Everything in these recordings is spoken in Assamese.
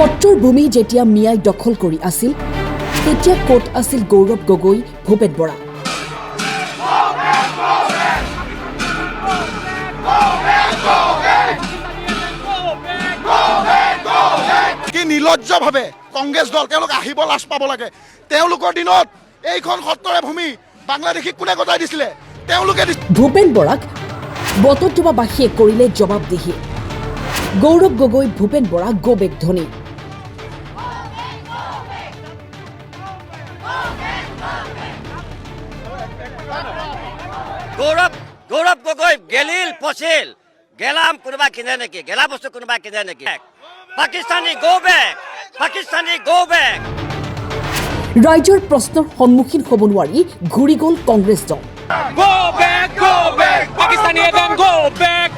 সত্ৰৰ ভূমি যেতিয়া মিয়াই দখল কৰি আছিল তেতিয়া ক'ত আছিল গৌৰৱ গগৈ ভূপেন বৰা কি নিলজ্জভাৱে কংগ্ৰেছ দল তেওঁলোক আহিব লাজ পাব লাগে তেওঁলোকৰ দিনত এইখন সত্ৰৰে ভূমি বাংলাদেশীক কোনে গতাই দিছিলে তেওঁলোকে ভূপেন বৰাক বটদ্ৰৱাবাসীয়ে কৰিলে জবাবদিহি গৌৰৱ গগৈ ভূপেন বৰা গো বেক ধ্বনি গৌৰৱ গগৈ গেলিল পচিল গেলাম কোনোবা কিনে নেকি গেলা বস্তু কোনোবা কিনে নেকি পাকিস্তানী গো বেক ৰাইজৰ প্ৰশ্নৰ সন্মুখীন হ'ব নোৱাৰি ঘূৰি গ'ল কংগ্ৰেছ দল Go back, Pakistani event, go back,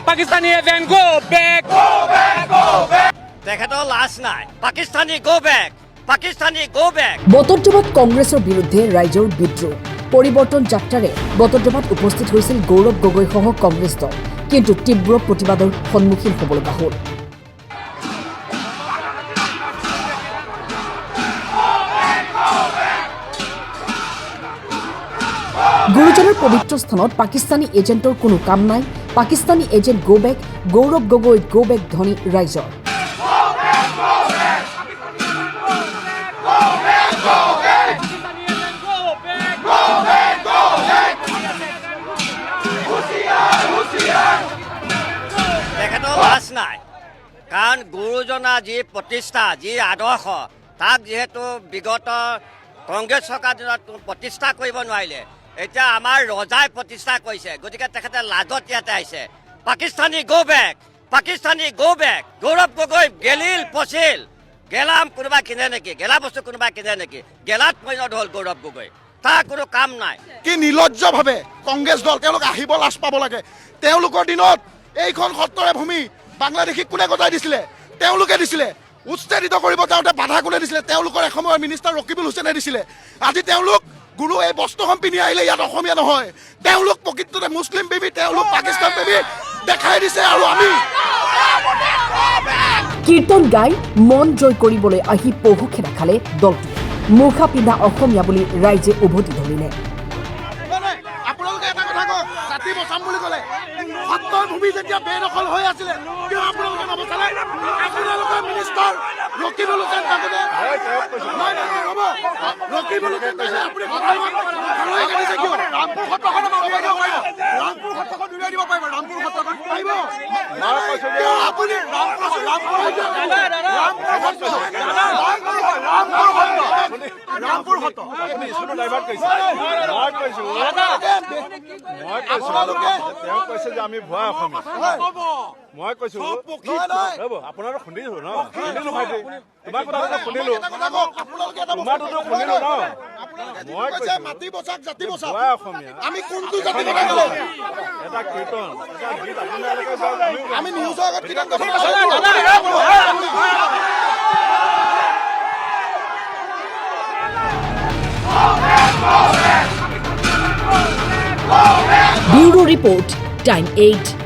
Pakistani event, go back. তেখেতৰ লাজ নাই পাকিস্তানী গো বেক বটদ্ৰৱাত কংগ্ৰেছৰ বিৰুদ্ধে ৰাইজৰ বিদ্ৰোহ পৰিৱৰ্তন যাত্ৰাৰে বটদ্ৰৱাত উপস্থিত হৈছিল গৌৰৱ গগৈসহ কংগ্ৰেছ দল কিন্তু তীব্ৰ প্ৰতিবাদৰ সন্মুখীন হ'ব লগা হ'ল গুৰুজনৰ পবিত্ৰ স্থানত পাকিস্তানী এজেণ্টৰ কোনো কাম নাই Pakistani agent go back Gaurav Gogoi go back ধ্বনি ৰাইজৰ তেখেতৰ লাজ নাই কাৰণ গুৰুজনাৰ যি প্ৰতিষ্ঠা যি আদৰ্শ তাক যিহেতু বিগত কংগ্ৰেছ চৰকাৰ দিনত প্ৰতিষ্ঠা কৰিব নোৱাৰিলে এতিয়া আমাৰ ৰজাই প্ৰতিষ্ঠা কৰিছে গতিকে তেখেতে লাজত ইয়াতে আহিছে পাকিস্তানী গো বেক গৌৰৱ গগৈ গেলিল পচিল গেলাম কোনোবা কিনে নেকি গেলা বস্তু কোনোবা কিনে নেকি গেলাত পৰিণত হ'ল গৌৰৱ গগৈ তাৰ কোনো কাম নাই কি নিলজ্জভাৱে কংগ্ৰেছ দল তেওঁলোক আহিব লাজ পাব লাগে তেওঁলোকৰ দিনত এইখন সত্ৰৰে ভূমি বাংলাদেশীক কোনে গতাই দিছিলে তেওঁলোকে দিছিলে উচ্ছেদিত কৰিব যাওঁতে বাধা কোনে দিছিলে তেওঁলোকৰ এসময়ৰ মিনিষ্টাৰ ৰকিবুল হুছেইনে দিছিলে আজি তেওঁলোক গুৰু এই বস্ত্ৰখন পিন্ধি আহিলে ইয়াত অসমীয়া নহয় তেওঁলোক প্ৰকৃততে মুছলিম প্ৰেমী তেওঁলোক পাকিস্তান প্ৰেমী দেখাই দিছে আৰু আমি কীৰ্তন গাই মন জয় কৰিবলৈ আহি পহু খেদা খালে দলটোৱে মুখা পিন্ধা অসমীয়া বুলি ৰাইজে উভতি ধৰিলে আপোনালোকে এটা কথা কওক জাতি বচাম বুলি ক'লে সত্ৰৰ ভূমি যেতিয়া বেদখল হৈ আছিলে কিয় আপোনালোকে নবচালে আপোনালোকৰ মিনিষ্টাৰ ৰকিবুল হুছেইন থাকোঁতে ৰ'ব ৰকিবুল হুছেইন কৈছে আপুনি ৰামপুৰ সত্ৰখন উলিয়াই দিব পাৰিব ৰামপুৰ সত্ৰখন পাৰিব আপুনি ৰামপুৰ সত্ৰ তেওঁ কৈছে যে আমি ভুৱা অসমীয়া মই কৈছো আপোনালোক শুনিছো ন শুনিলো ভাইটি তোমাৰ কথা শুনিলো তোমাৰতো শুনিলো ন মই কৈছো মাটি বচাক জাতি বচাক ভুৱা অসমীয়া আমি কোনটো জাতি কথা ক'লো এটা কীৰ্তন এটা গীত আপোনালোকে আমি নিউজৰ আগত কীৰ্তন কথা ব্যুৰো ৰিপৰ্ট টাইম 8